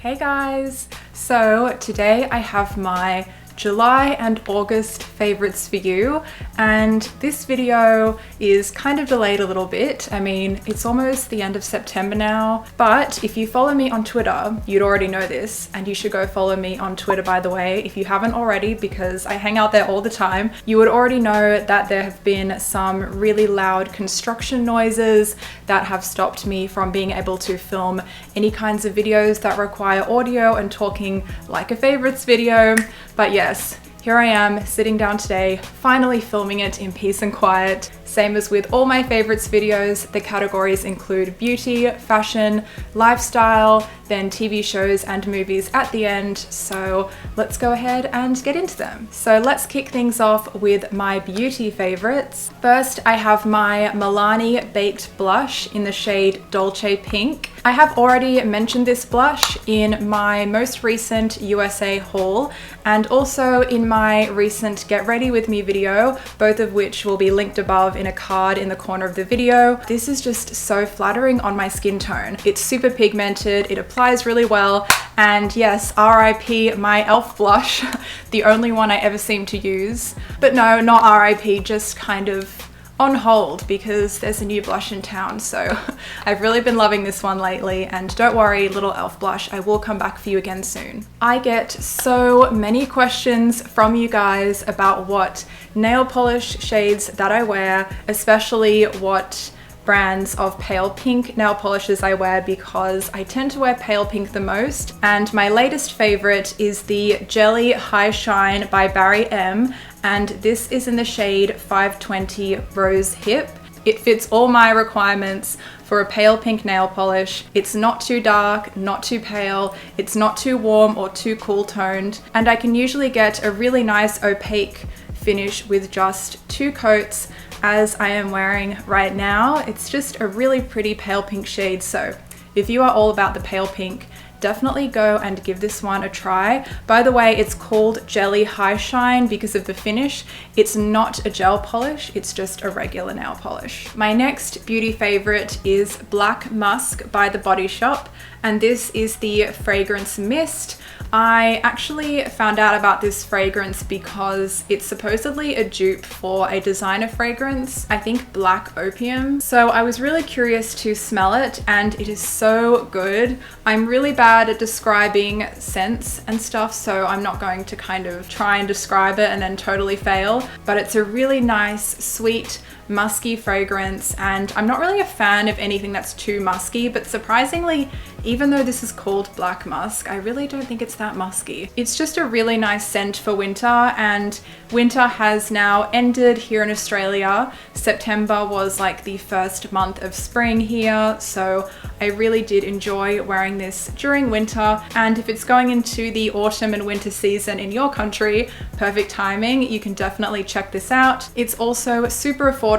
Hey guys! So today I have my July and August favorites for you, and this video is kind of delayed a little bit. I mean, it's almost the end of September now, but if you follow me on Twitter, you'd already know this, and you should go follow me on Twitter, by the way, if you haven't already, because I hang out there all the time. You would already know that there have been some really loud construction noises that have stopped me from being able to film any kinds of videos that require audio and talking like a favorites video. But yes, here I am sitting down today, finally filming it in peace and quiet. Same as with all my favorites videos, the categories include beauty, fashion, lifestyle, then TV shows and movies at the end. So let's go ahead and get into them. So let's kick things off with my beauty favorites. First, I have my Milani Baked Blush in the shade Dolce Pink. I have already mentioned this blush in my most recent USA haul and also in my recent Get Ready With Me video, both of which will be linked above in a card in the corner of the video. This is just so flattering on my skin tone. It's super pigmented, it applies really well, and yes, RIP my e.l.f. blush, the only one I ever seem to use. But no, not RIP, just kind of on hold because there's a new blush in town. So I've really been loving this one lately, and don't worry, little e.l.f. blush, I will come back for you again soon. I get so many questions from you guys about what nail polish shades that I wear, especially what brands of pale pink nail polishes I wear, because I tend to wear pale pink the most. And my latest favorite is the Jelly High Shine by Barry M, and this is in the shade 520 Rose Hip. It fits all my requirements for a pale pink nail polish. It's not too dark, not too pale, it's not too warm or too cool toned, and I can usually get a really nice opaque finish with just 2 coats, as I am wearing right now. It's just a really pretty pale pink shade, so if you are all about the pale pink, definitely go and give this one a try. By the way, it's called Jelly High Shine because of the finish. It's not a gel polish, it's just a regular nail polish. My next beauty favorite is Black Musk by The Body Shop, and this is the fragrance mist. I actually found out about this fragrance because it's supposedly a dupe for a designer fragrance, I think Black Opium. So I was really curious to smell it, and it is so good. I'm really bad at describing scents and stuff, so I'm not going to kind of try and describe it and then totally fail, but it's a really nice, sweet, musky fragrance, and I'm not really a fan of anything that's too musky, but surprisingly, even though this is called Black Musk, I really don't think it's that musky. It's just a really nice scent for winter, and winter has now ended here in Australia. September was like the first month of spring here, so I really did enjoy wearing this during winter, and if it's going into the autumn and winter season in your country, perfect timing. You can definitely check this out. It's also super affordable.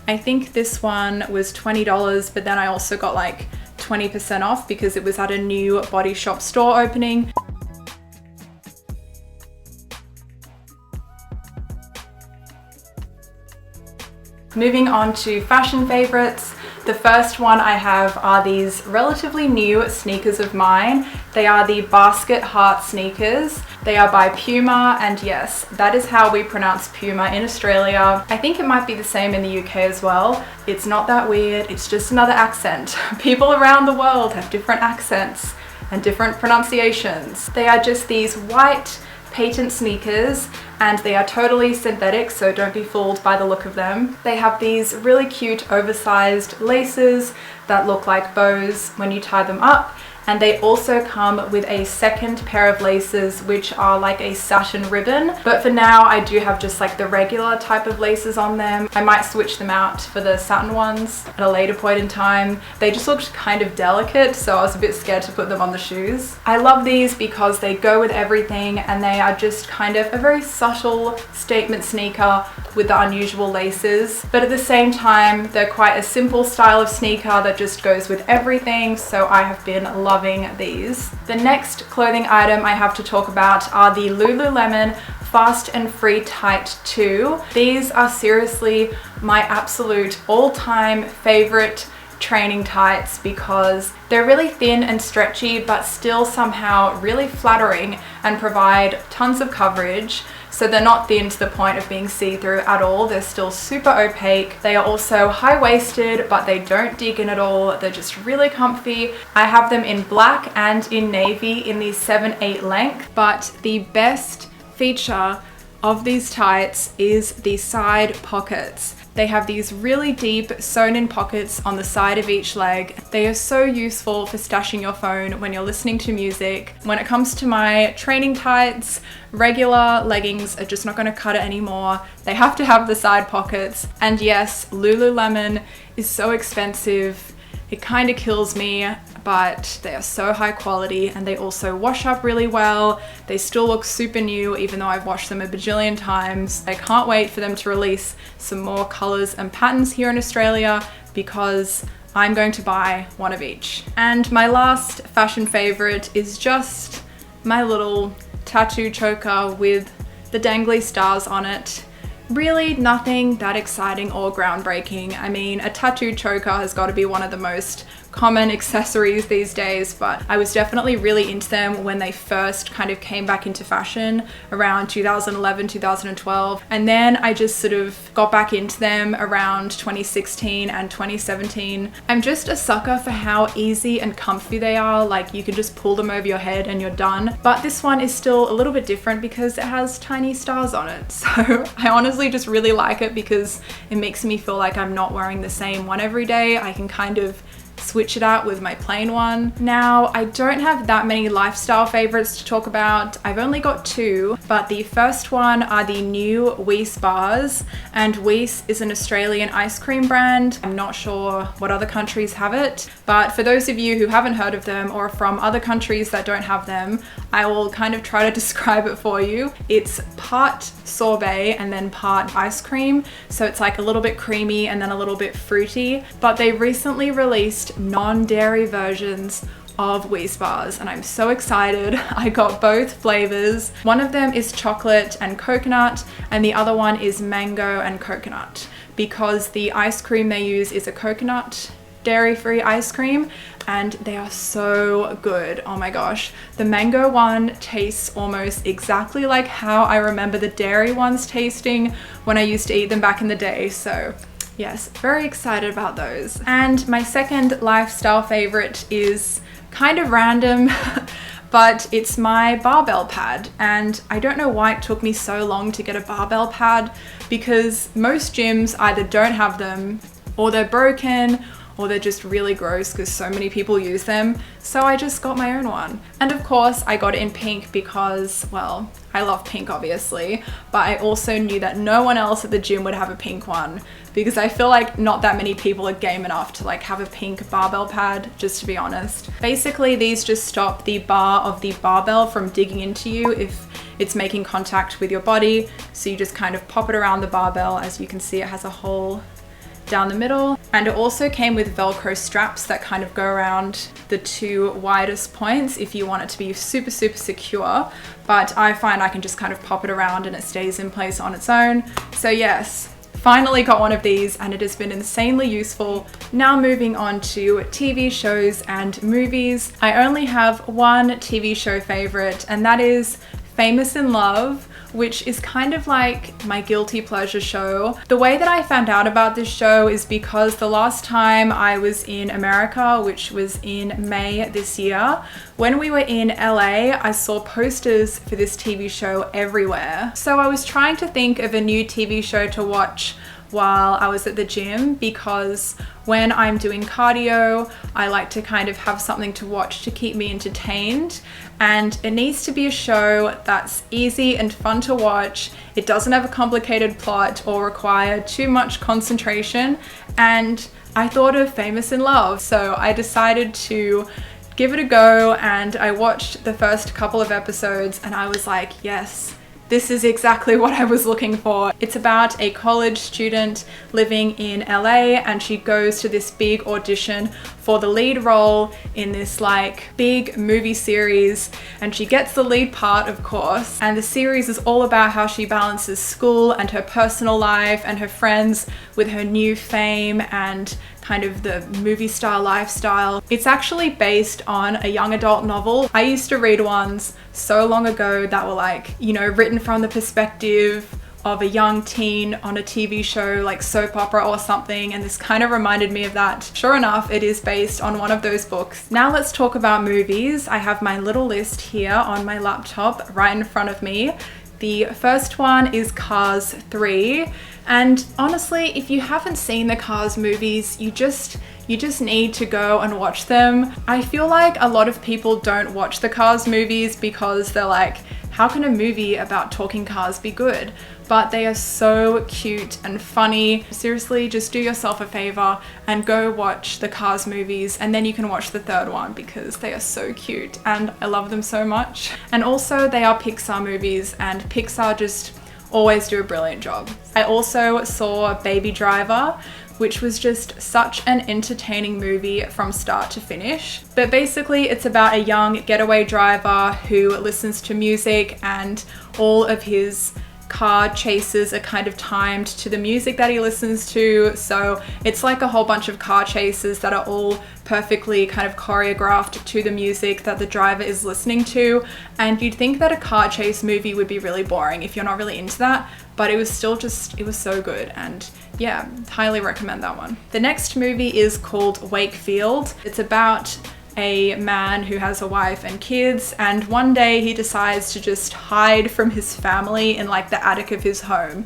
I think this one was $20, but then I also got like 20% off because it was at a new Body Shop store opening. Moving on to fashion favorites. The first one I have are these relatively new sneakers of mine. They are the Basket Heart sneakers. They are by Puma, and yes, that is how we pronounce Puma in Australia. I think it might be the same in the UK as well. It's not that weird, it's just another accent. People around the world have different accents and different pronunciations. They are just these white patent sneakers, and they are totally synthetic, so don't be fooled by the look of them. They have these really cute oversized laces that look like bows when you tie them up, and they also come with a second pair of laces which are like a satin ribbon. But for now, I do have just like the regular type of laces on them. I might switch them out for the satin ones at a later point in time. They just looked kind of delicate, so I was a bit scared to put them on the shoes. I love these because they go with everything, and they are just kind of a very subtle statement sneaker with the unusual laces. But at the same time, they're quite a simple style of sneaker that just goes with everything, so I have been loving these. The next clothing item I have to talk about are the Lululemon Fast and Free Tight 2. These are seriously my absolute all-time favorite training tights because they're really thin and stretchy, but still somehow really flattering and provide tons of coverage. So they're not thin to the point of being see-through at all. They're still super opaque. They are also high-waisted, but they don't dig in at all. They're just really comfy. I have them in black and in navy in the 7/8 length, but the best feature of these tights is the side pockets. They have these really deep sewn in pockets on the side of each leg. They are so useful for stashing your phone when you're listening to music. When it comes to my training tights, regular leggings are just not going to cut it anymore. They have to have the side pockets. And yes, Lululemon is so expensive. It kind of kills me, but they are so high quality and they also wash up really well. They still look super new even though I've washed them a bajillion times. I can't wait for them to release some more colors and patterns here in Australia because I'm going to buy one of each. And my last fashion favorite is just my little tattoo choker with the dangly stars on it. Really nothing that exciting or groundbreaking. I mean, a tattoo choker has got to be one of the most common accessories these days, but I was definitely really into them when they first kind of came back into fashion around 2011, 2012. And then I just sort of got back into them around 2016 and 2017. I'm just a sucker for how easy and comfy they are. Like, you can just pull them over your head and you're done. But this one is still a little bit different because it has tiny stars on it. So I honestly just really like it because it makes me feel like I'm not wearing the same one every day. I can kind of switch it out with my plain one. Now, I don't have that many lifestyle favorites to talk about. I've only got two, but the first one are the new Weiss bars, and Weiss is an Australian ice cream brand. I'm not sure what other countries have it, but for those of you who haven't heard of them or from other countries that don't have them, I will kind of try to describe it for you. It's part sorbet and then part ice cream, so it's like a little bit creamy and then a little bit fruity, but they recently released non-dairy versions of Weiss bars and I'm so excited. I got both flavors. One of them is chocolate and coconut and the other one is mango and coconut because the ice cream they use is a coconut dairy-free ice cream and they are so good. Oh my gosh. The mango one tastes almost exactly like how I remember the dairy ones tasting when I used to eat them back in the day. So yes, very excited about those. And my second lifestyle favorite is kind of random, but it's my barbell pad. And I don't know why it took me so long to get a barbell pad because most gyms either don't have them or they're broken or they're just really gross because so many people use them. So I just got my own one. And of course I got it in pink because, well, I love pink obviously, but I also knew that no one else at the gym would have a pink one because I feel like not that many people are game enough to like have a pink barbell pad, just to be honest. Basically, these just stop the bar of the barbell from digging into you if it's making contact with your body. So you just kind of pop it around the barbell. As you can see, it has a hole down the middle, and it also came with Velcro straps that kind of go around the two widest points if you want it to be super secure, but I find I can just kind of pop it around and it stays in place on its own. So yes, finally got one of these and it has been insanely useful. Now moving on to TV shows and movies. I only have one TV show favorite and that is Famous in Love, which is kind of like my guilty pleasure show. The way that I found out about this show is because the last time I was in America, which was in May this year, when we were in LA, I saw posters for this TV show everywhere. So I was trying to think of a new TV show to watch while I was at the gym because when I'm doing cardio, I like to kind of have something to watch to keep me entertained, and it needs to be a show that's easy and fun to watch. It doesn't have a complicated plot or require too much concentration, and I thought of Famous in Love, so I decided to give it a go and I watched the first couple of episodes and I was like, yes, this is exactly what I was looking for. It's about a college student living in LA and she goes to this big audition for the lead role in this like big movie series, and she gets the lead part, of course, and the series is all about how she balances school and her personal life and her friends with her new fame and kind of the movie star lifestyle. It's actually based on a young adult novel. I used to read ones so long ago that were like, you know, written from the perspective of a young teen on a TV show like soap opera or something, and this kind of reminded me of that. Sure enough, it is based on one of those books. Now let's talk about movies. I have my little list here on my laptop right in front of me. The first one is Cars 3, and honestly, if you haven't seen the Cars movies, you just need to go and watch them. I feel like a lot of people don't watch the Cars movies because they're like, how can a movie about talking cars be good? But they are so cute and funny. Seriously, just do yourself a favor and go watch the Cars movies, and then you can watch the third one because they are so cute and I love them so much. And also they are Pixar movies, and Pixar just always do a brilliant job. I also saw Baby Driver, which was just such an entertaining movie from start to finish. But basically it's about a young getaway driver who listens to music, and all of his car chases are kind of timed to the music that he listens to. So it's like a whole bunch of car chases that are all perfectly kind of choreographed to the music that the driver is listening to. And you'd think that a car chase movie would be really boring if you're not really into that, but it was still just, it was so good. And yeah, highly recommend that one. The next movie is called Wakefield. It's about a man who has a wife and kids, and one day he decides to just hide from his family in like the attic of his home,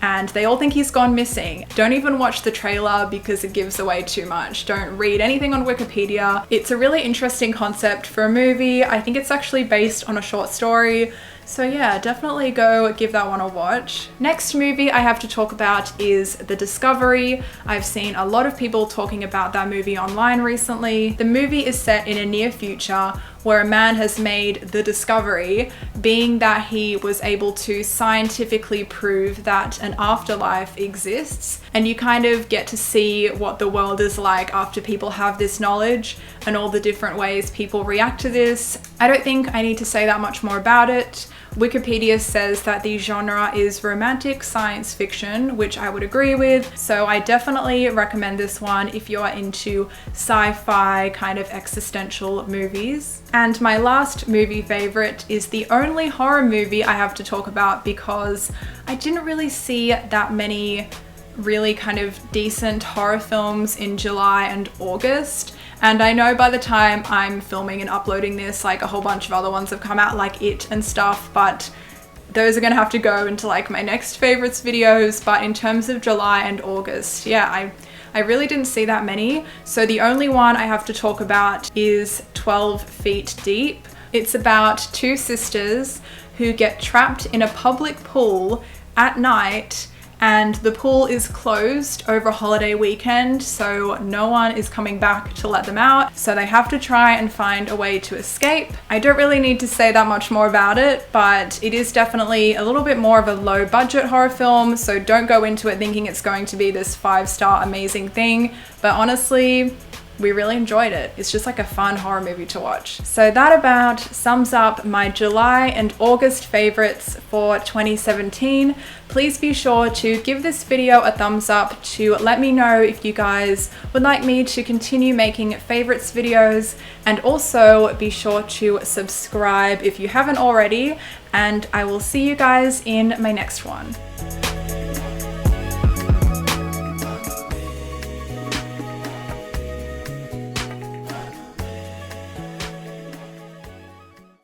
and they all think he's gone missing. Don't even watch the trailer because it gives away too much. Don't read anything on Wikipedia. It's a really interesting concept for a movie. I think it's actually based on a short story. So yeah, definitely go give that one a watch. Next movie I have to talk about is The Discovery. I've seen a lot of people talking about that movie online recently. The movie is set in a near future where a man has made the discovery, being that he was able to scientifically prove that an afterlife exists. And you kind of get to see what the world is like after people have this knowledge and all the different ways people react to this. I don't think I need to say that much more about it. Wikipedia says that the genre is romantic science fiction, which I would agree with. So I definitely recommend this one if you're into sci-fi kind of existential movies. And my last movie favorite is the only horror movie I have to talk about because I didn't really see that many really kind of decent horror films in July and August. And I know by the time I'm filming and uploading this, like a whole bunch of other ones have come out, like It and stuff, but those are gonna have to go into like my next favorites videos. But in terms of July and August, yeah, I really didn't see that many. So the only one I have to talk about is 12 Feet Deep. It's about two sisters who get trapped in a public pool at night, and the pool is closed over holiday weekend, so no one is coming back to let them out. So they have to try and find a way to escape. I don't really need to say that much more about it, but it is definitely a little bit more of a low budget horror film, so don't go into it thinking it's going to be this 5-star amazing thing. But honestly, we really enjoyed it. It's just like a fun horror movie to watch. So that about sums up my July and August favorites for 2017. Please be sure to give this video a thumbs up to let me know if you guys would like me to continue making favorites videos, and also be sure to subscribe if you haven't already, and I will see you guys in my next one.